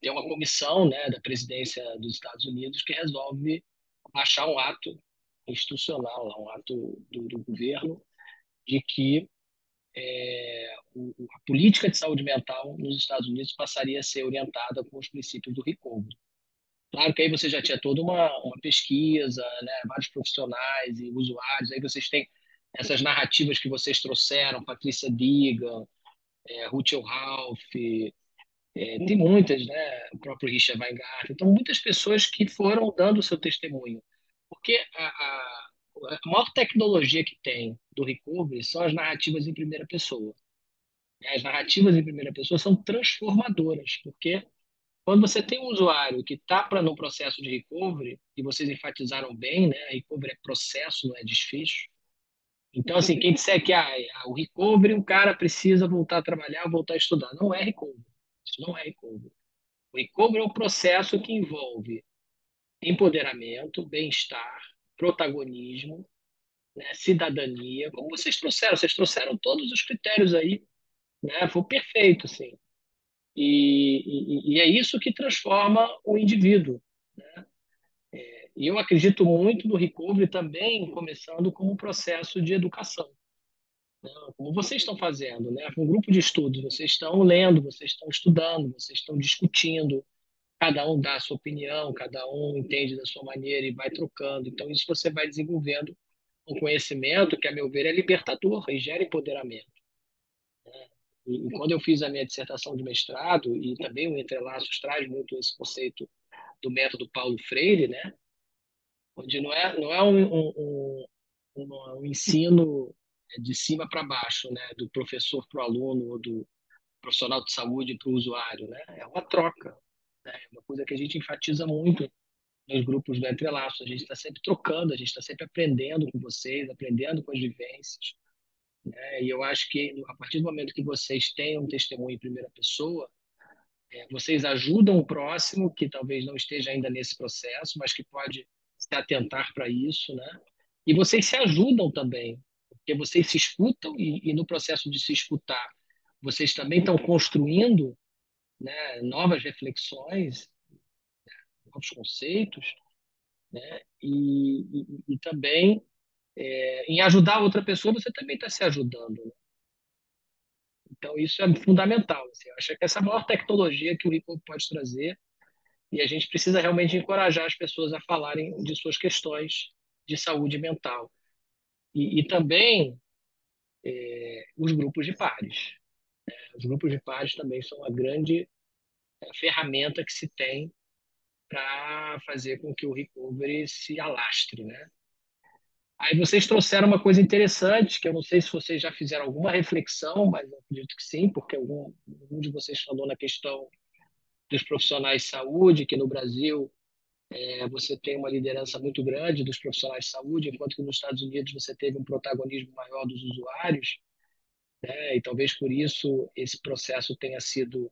tem uma comissão, né, da presidência dos Estados Unidos que resolve baixar um ato institucional, um ato do governo, de que a política de saúde mental nos Estados Unidos passaria a ser orientada com os princípios do recovery. Claro que aí você já tinha toda uma pesquisa, né, vários profissionais e usuários, aí vocês têm essas narrativas que vocês trouxeram, Patrícia Digan, Rachel Ralph, tem muitas, né, o próprio Richard Weingarten, então muitas pessoas que foram dando o seu testemunho. Porque a maior tecnologia que tem do recovery são as narrativas em primeira pessoa. As narrativas em primeira pessoa são transformadoras, porque quando você tem um usuário que está para no processo de recovery, e vocês enfatizaram bem, né? Recovery é processo, não é desfecho. Então, assim, quem disser que o recovery, o cara precisa voltar a trabalhar, voltar a estudar. Não é recovery. Isso não é recovery. O recovery é um processo que envolve empoderamento, bem-estar, protagonismo, né, cidadania, como vocês trouxeram todos os critérios aí, né, foi perfeito, assim. E é isso que transforma o indivíduo, né? E eu acredito muito no recovery também, começando como um processo de educação, né? Como vocês estão fazendo, né? Com um grupo de estudos, vocês estão lendo, vocês estão estudando, vocês estão discutindo, cada um dá a sua opinião, cada um entende da sua maneira e vai trocando. Então, isso você vai desenvolvendo um conhecimento que, a meu ver, é libertador e gera empoderamento. E quando eu fiz a minha dissertação de mestrado, e também o Entrelaços traz muito esse conceito do método Paulo Freire, né? Onde não é um ensino de cima para baixo, né? Do professor para o aluno ou do profissional de saúde para o usuário, né? É uma troca, né? É uma coisa que a gente enfatiza muito nos grupos do Entrelaços. A gente está sempre trocando, a gente está sempre aprendendo com vocês, aprendendo com as vivências, né? E eu acho que a partir do momento que vocês têm um testemunho em primeira pessoa, vocês ajudam o próximo que talvez não esteja ainda nesse processo, mas que pode se atentar para isso, né? E vocês se ajudam também, porque vocês se escutam e no processo de se escutar, vocês também estão construindo, né, novas reflexões, novos conceitos, né? E também em ajudar outra pessoa, você também está se ajudando, né? Então, isso é fundamental. Assim, eu acho que essa é a maior tecnologia que o Rico pode trazer. E a gente precisa realmente encorajar as pessoas a falarem de suas questões de saúde mental. E também os grupos de pares. Os grupos de pares também são uma grande ferramenta que se tem para fazer com que o recovery se alastre, né? Aí vocês trouxeram uma coisa interessante, que eu não sei se vocês já fizeram alguma reflexão, mas eu acredito que sim, porque algum de vocês falou na questão dos profissionais de saúde, que no Brasil você tem uma liderança muito grande dos profissionais de saúde, enquanto que nos Estados Unidos você teve um protagonismo maior dos usuários, né? E talvez por isso esse processo tenha sido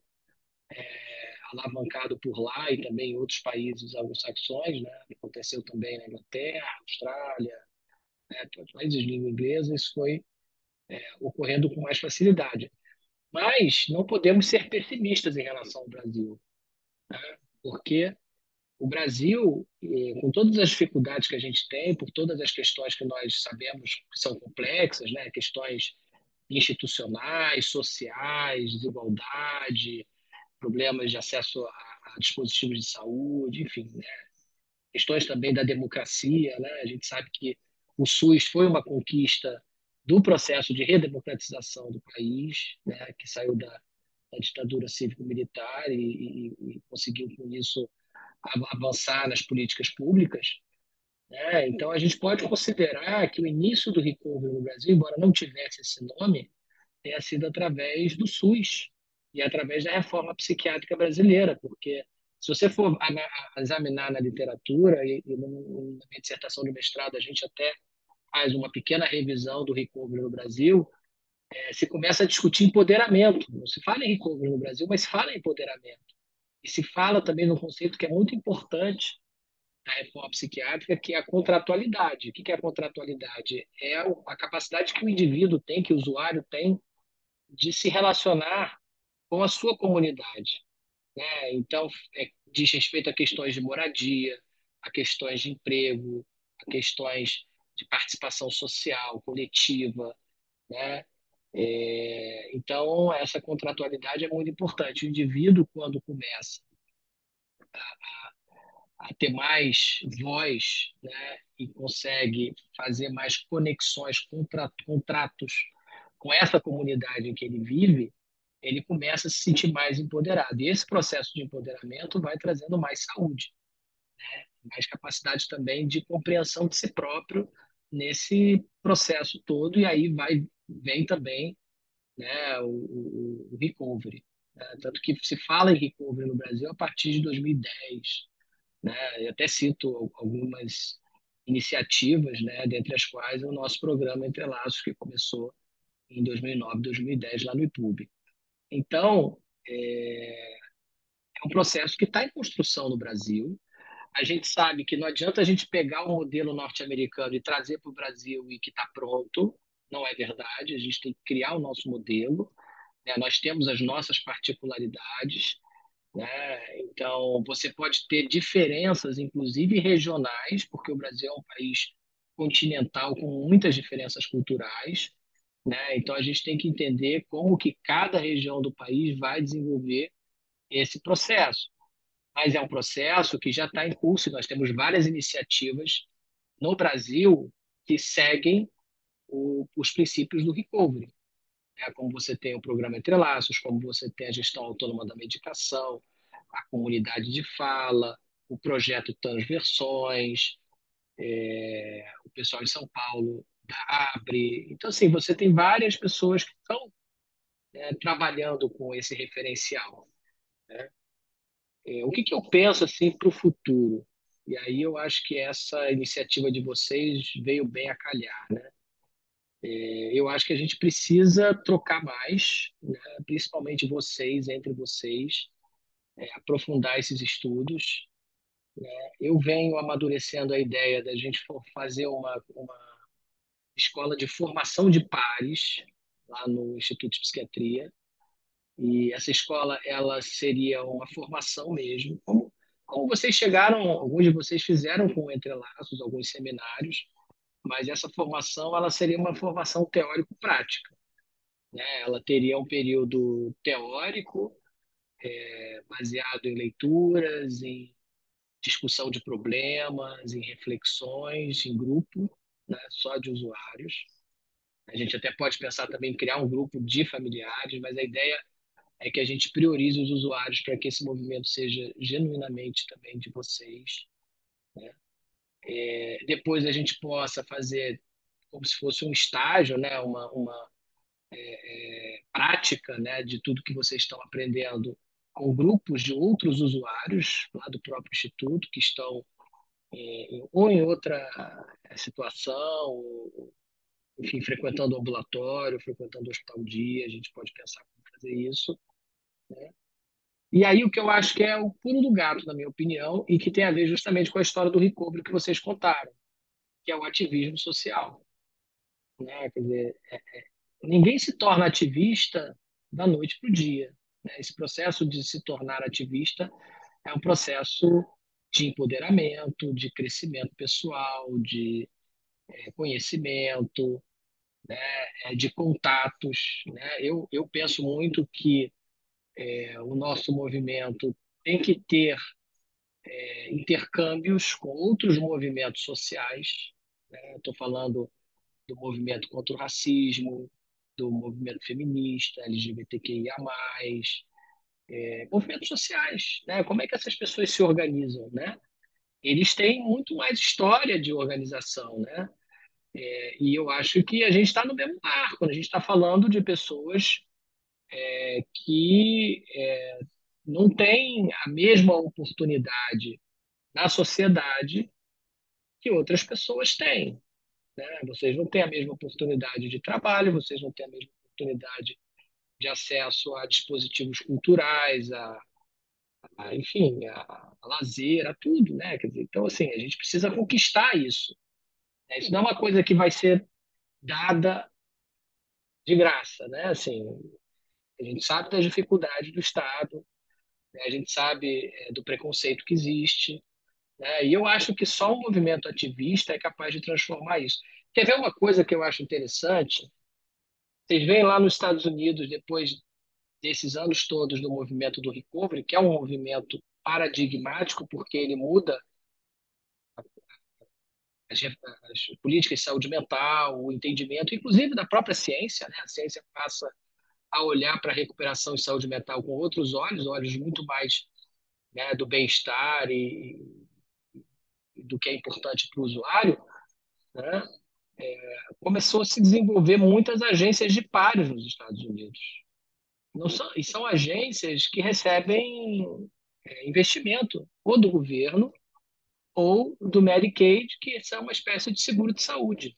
alavancado por lá e também em outros países anglo-saxões, né? Aconteceu também na Inglaterra, Austrália, né? Países de língua inglesa, isso foi ocorrendo com mais facilidade. Mas não podemos ser pessimistas em relação ao Brasil, né? Porque o Brasil, com todas as dificuldades que a gente tem, por todas as questões que nós sabemos que são complexas, né? Questões institucionais, sociais, desigualdade, problemas de acesso a dispositivos de saúde, enfim, né? Questões também da democracia, né? A gente sabe que o SUS foi uma conquista do processo de redemocratização do país, né? Que saiu da ditadura cívico-militar e conseguiu com isso avançar nas políticas públicas, né? Então a gente pode considerar que o início do recovery no Brasil, embora não tivesse esse nome, tenha sido através do SUS e através da reforma psiquiátrica brasileira, porque se você for examinar na literatura na minha dissertação de mestrado a gente até faz uma pequena revisão do recovery no Brasil, se começa a discutir empoderamento. Não se fala em recovery no Brasil, mas se fala em empoderamento. E se fala também num conceito que é muito importante da reforma psiquiátrica, que é a contratualidade. O que é a contratualidade? É a capacidade que o indivíduo tem, que o usuário tem, de se relacionar com a sua comunidade, né? Então, diz respeito a questões de moradia, a questões de emprego, a questões de participação social, coletiva, né? Então, essa contratualidade é muito importante. O indivíduo, quando começa a ter mais voz, né, e consegue fazer mais conexões, contratos com essa comunidade em que ele vive, ele começa a se sentir mais empoderado. E esse processo de empoderamento vai trazendo mais saúde, mais capacidade também de compreensão de si próprio nesse processo todo, e aí vem também, né, o recovery. Né? Tanto que se fala em recovery no Brasil a partir de 2010, né? Eu até cito algumas iniciativas, né, dentre as quais o nosso programa Entre Laços, que começou em 2009, 2010, lá no IPUB. Então, é um processo que está em construção no Brasil. A gente sabe que não adianta a gente pegar o modelo norte-americano e trazer para o Brasil e que está pronto. Não é verdade. A gente tem que criar o nosso modelo, né? Nós temos as nossas particularidades, né? Então, você pode ter diferenças, inclusive regionais, porque o Brasil é um país continental com muitas diferenças culturais, né? Então, a gente tem que entender como que cada região do país vai desenvolver esse processo. Mas é um processo que já está em curso. Nós temos várias iniciativas no Brasil que seguem os princípios do recovery, né? Como você tem o programa Entre Laços, como você tem a gestão autônoma da medicação, a comunidade de fala, o projeto Transversões, o pessoal em São Paulo da Abre. Então, assim, você tem várias pessoas que estão, né, trabalhando com esse referencial, né? O que que eu penso assim para o futuro? E aí eu acho que essa iniciativa de vocês veio bem a calhar, né? Eu acho que a gente precisa trocar mais, né? Principalmente vocês, entre vocês, aprofundar esses estudos. Eu venho amadurecendo a ideia da gente fazer uma escola de formação de pares lá no Instituto de Psiquiatria. E essa escola, ela seria uma formação mesmo, como vocês chegaram, alguns de vocês fizeram com o Entre Laços, alguns seminários, mas essa formação, ela seria uma formação teórico-prática, né? Ela teria um período teórico, baseado em leituras, em discussão de problemas, em reflexões em grupo, né? Só de usuários. A gente até pode pensar também em criar um grupo de familiares, mas a ideia é que a gente priorize os usuários para que esse movimento seja genuinamente também de vocês. Depois a gente possa fazer como se fosse um estágio, né? Uma prática, né? De tudo que vocês estão aprendendo com grupos de outros usuários lá do próprio Instituto, que estão ou em outra situação, ou, enfim, frequentando o ambulatório, frequentando o hospital dia, a gente pode pensar como fazer isso. E aí o que eu acho que é o pulo do gato, na minha opinião, e que tem a ver justamente com a história do recovery que vocês contaram, que é o ativismo social, né? Quer dizer, ninguém se torna ativista da noite para o dia, né? Esse processo de se tornar ativista é um processo de empoderamento, de crescimento pessoal, de conhecimento, né? De contatos, né? Eu penso muito que o nosso movimento tem que ter intercâmbios com outros movimentos sociais, né? Estou falando do movimento contra o racismo, do movimento feminista, LGBTQIA+, movimentos sociais, né? Como é que essas pessoas se organizam, né? Eles têm muito mais história de organização, né? E eu acho que a gente está no mesmo barco, quando a gente está falando de pessoas que não têm a mesma oportunidade na sociedade que outras pessoas têm, né? Vocês não têm a mesma oportunidade de trabalho, vocês não têm a mesma oportunidade de acesso a dispositivos culturais, enfim, a lazer, a tudo, né? Quer dizer, então, assim, a gente precisa conquistar isso, né? Isso não é uma coisa que vai ser dada de graça, né? Assim, a gente sabe das dificuldades do Estado, né? A gente sabe do preconceito que existe, né? E eu acho que só um movimento ativista é capaz de transformar isso. Quer ver uma coisa que eu acho interessante? Vocês veem lá nos Estados Unidos, depois desses anos todos do movimento do recovery, que é um movimento paradigmático, porque ele muda as políticas de saúde mental, o entendimento, inclusive da própria ciência, né? A ciência passa a olhar para a recuperação e saúde mental com outros olhos, olhos muito mais, né, do bem-estar e do que é importante para o usuário, né? Começou a se desenvolver muitas agências de pares nos Estados Unidos. Não são, e são agências que recebem investimento ou do governo ou do Medicaid, que são uma espécie de seguro de saúde,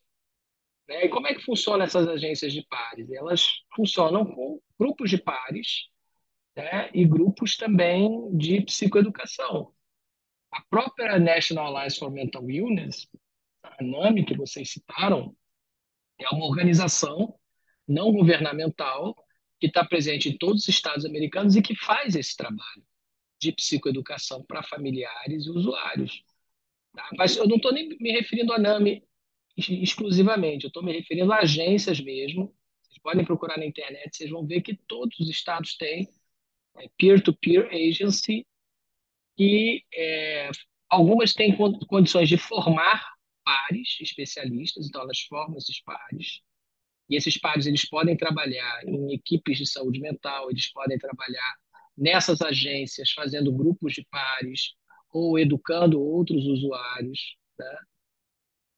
né? E como é que funcionam essas agências de pares? Elas funcionam com grupos de pares, né? E grupos também de psicoeducação. A própria National Alliance for Mental Illness, a NAMI, que vocês citaram, é uma organização não governamental que está presente em todos os estados americanos e que faz esse trabalho de psicoeducação para familiares e usuários. Tá? Mas eu não estou nem me referindo à NAMI exclusivamente, eu estou me referindo a agências mesmo. Vocês podem procurar na internet, vocês vão ver que todos os estados têm peer-to-peer agency e algumas têm condições de formar pares especialistas, então elas formam esses pares. E esses pares eles podem trabalhar em equipes de saúde mental, eles podem trabalhar nessas agências fazendo grupos de pares ou educando outros usuários, né?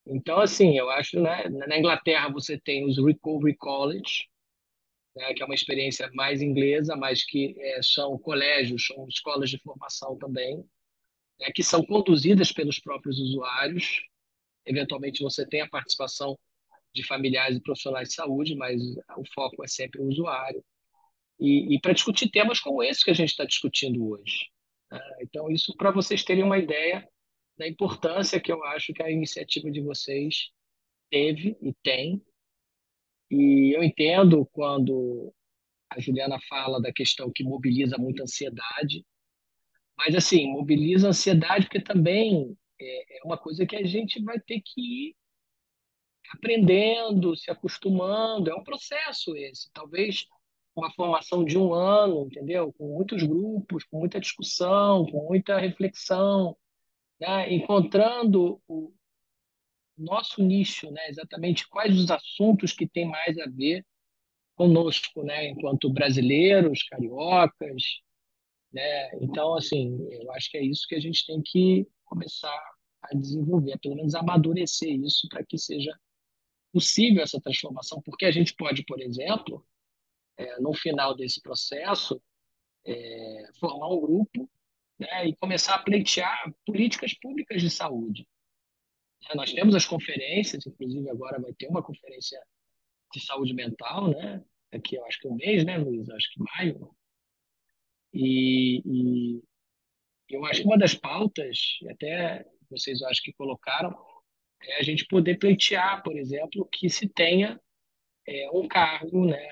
Então, assim, eu acho, né, na Inglaterra você tem os Recovery College, né, que é uma experiência mais inglesa, mas que são colégios, são escolas de formação também, né, que são conduzidas pelos próprios usuários. Eventualmente você tem a participação de familiares e profissionais de saúde, mas o foco é sempre o usuário. E para discutir temas como esse que a gente está discutindo hoje, né? Então, isso para vocês terem uma ideia da importância que eu acho que a iniciativa de vocês teve e tem. E eu entendo quando a Juliana fala da questão que mobiliza muita ansiedade, mas assim, mobiliza ansiedade porque também é uma coisa que a gente vai ter que ir aprendendo, se acostumando. É um processo esse. Talvez uma formação de um ano, entendeu? Com muitos grupos, com muita discussão, com muita reflexão, né? Encontrando o nosso nicho, né? Exatamente quais os assuntos que têm mais a ver conosco, né? Enquanto brasileiros, cariocas, né? Então, assim, eu acho que é isso que a gente tem que começar a desenvolver, pelo menos amadurecer isso para que seja possível essa transformação, porque a gente pode, por exemplo, no final desse processo, formar um grupo, né, e começar a pleitear políticas públicas de saúde. Nós temos as conferências, inclusive agora vai ter uma conferência de saúde mental, né? Daqui eu acho que um mês, né, Luiz? Acho que maio. E eu acho que uma das pautas, até vocês eu acho que colocaram, é a gente poder pleitear, por exemplo, que se tenha um cargo, né,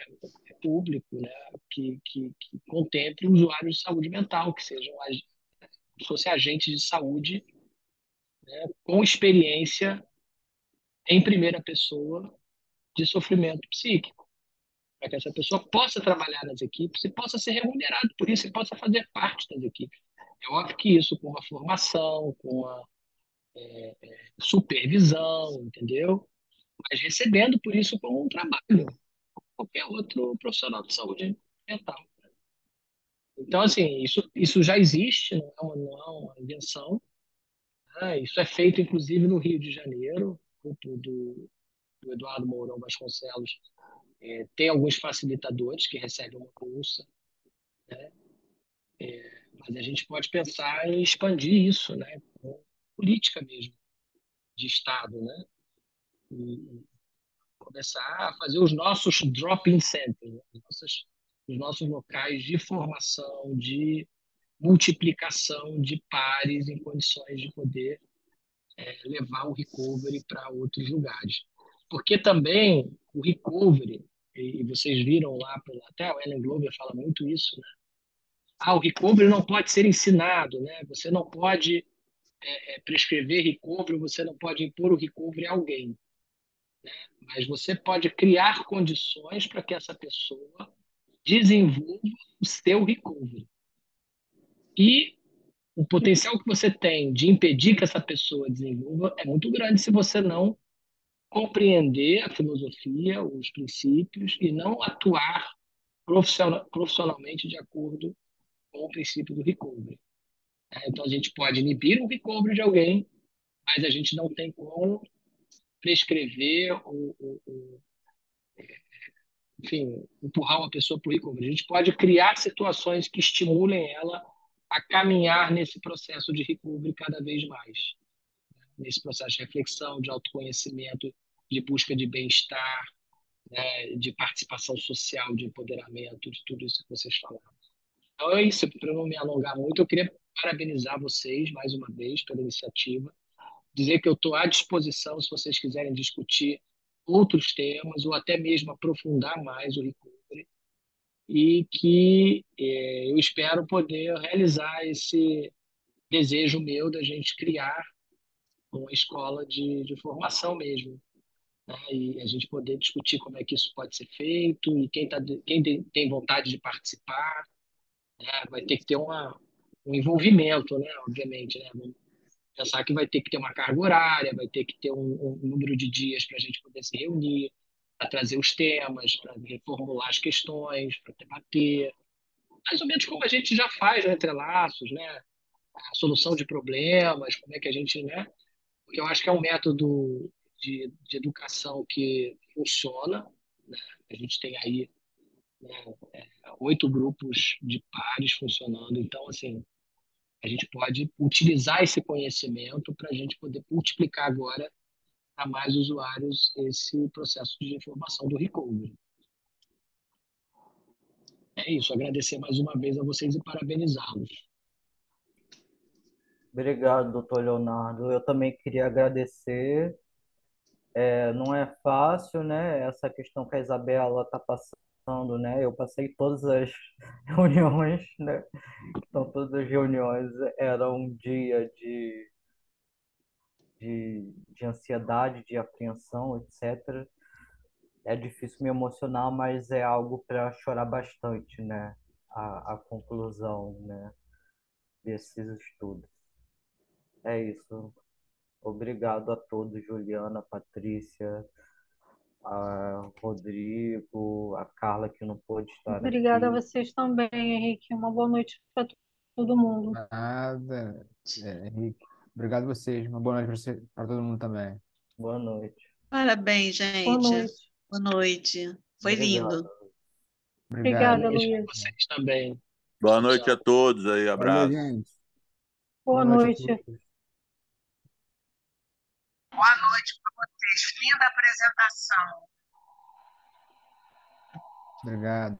público, né, que contemple usuários de saúde mental, que sejam se fossem agentes de saúde, né, com experiência em primeira pessoa de sofrimento psíquico, para que essa pessoa possa trabalhar nas equipes e possa ser remunerado por isso e possa fazer parte das equipes. É óbvio que isso com uma formação, com uma supervisão, entendeu? Mas recebendo por isso como um trabalho, qualquer outro profissional de saúde mental. Então, assim, isso já existe, não é uma invenção, né? Isso é feito, inclusive, no Rio de Janeiro, o grupo do Eduardo Mourão Vasconcelos tem alguns facilitadores que recebem uma bolsa, né? Mas a gente pode pensar em expandir isso, né? Com política mesmo, de Estado, né? E começar a fazer os nossos drop-in centers, né? Os nossos locais de formação, de multiplicação de pares em condições de poder levar o recovery para outros lugares. Porque também o recovery, e vocês viram lá, até o Ellen Glover fala muito isso, né? O recovery não pode ser ensinado, né? Você não pode prescrever recovery, você não pode impor o recovery a alguém, né? Mas você pode criar condições para que essa pessoa desenvolva o seu recovery. E o potencial que você tem de impedir que essa pessoa desenvolva é muito grande se você não compreender a filosofia, os princípios e não atuar profissionalmente de acordo com o princípio do recovery. Então, a gente pode inibir o recovery de alguém, mas a gente não tem como prescrever enfim, empurrar uma pessoa para o recovery. A gente pode criar situações que estimulem ela a caminhar nesse processo de recovery cada vez mais. nesse processo de reflexão, de autoconhecimento, de busca de bem-estar, né, de participação social, de empoderamento, de tudo isso que vocês falaram. Então é isso, para não me alongar muito, eu queria parabenizar vocês mais uma vez pela iniciativa, dizer que eu estou à disposição se vocês quiserem discutir outros temas ou até mesmo aprofundar mais o recovery e que eu espero poder realizar esse desejo meu da gente criar uma escola de formação mesmo, né? E a gente poder discutir como é que isso pode ser feito e quem tem vontade de participar, né? Vai ter que ter um envolvimento, né? Obviamente, né? Vamos pensar que vai ter que ter uma carga horária, vai ter que ter um número de dias para a gente poder se reunir, para trazer os temas, para reformular as questões, para debater, mais ou menos como a gente já faz no Entre Laços, né? A solução de problemas, como é que a gente, né? Porque eu acho que é um método de educação que funciona, né? A gente tem aí, né, 8 grupos de pares funcionando, então, assim, a gente pode utilizar esse conhecimento para a gente poder multiplicar agora a mais usuários esse processo de informação do recovery. É isso, agradecer mais uma vez a vocês e parabenizá-los. Obrigado, doutor Leonardo. Eu também queria agradecer. Não é fácil, né? Essa questão que a Isabela está passando, né? Eu passei todas as reuniões, né? Então, todas as reuniões eram um dia de ansiedade, de apreensão, etc. É difícil me emocionar, mas é algo para chorar bastante, né? A conclusão, né? Desses estudos. É isso. Obrigado a todos, Juliana, Patrícia, a Rodrigo, a Carla, que não pôde estar Obrigada a aqui. vocês também, Henrique. Uma boa noite para todo mundo. Nada, Henrique. Obrigado a vocês. Uma boa noite para todo mundo também. Boa noite. Parabéns, Boa gente. noite. Boa noite. Foi Obrigado. lindo. Obrigado. Obrigada, Boa noite Luísa. para vocês também. Boa Tchau, noite a tchau. todos aí, Valeu, abraço. gente. Boa Boa noite a noite. todos. Boa noite para vocês. Linda apresentação. Obrigado.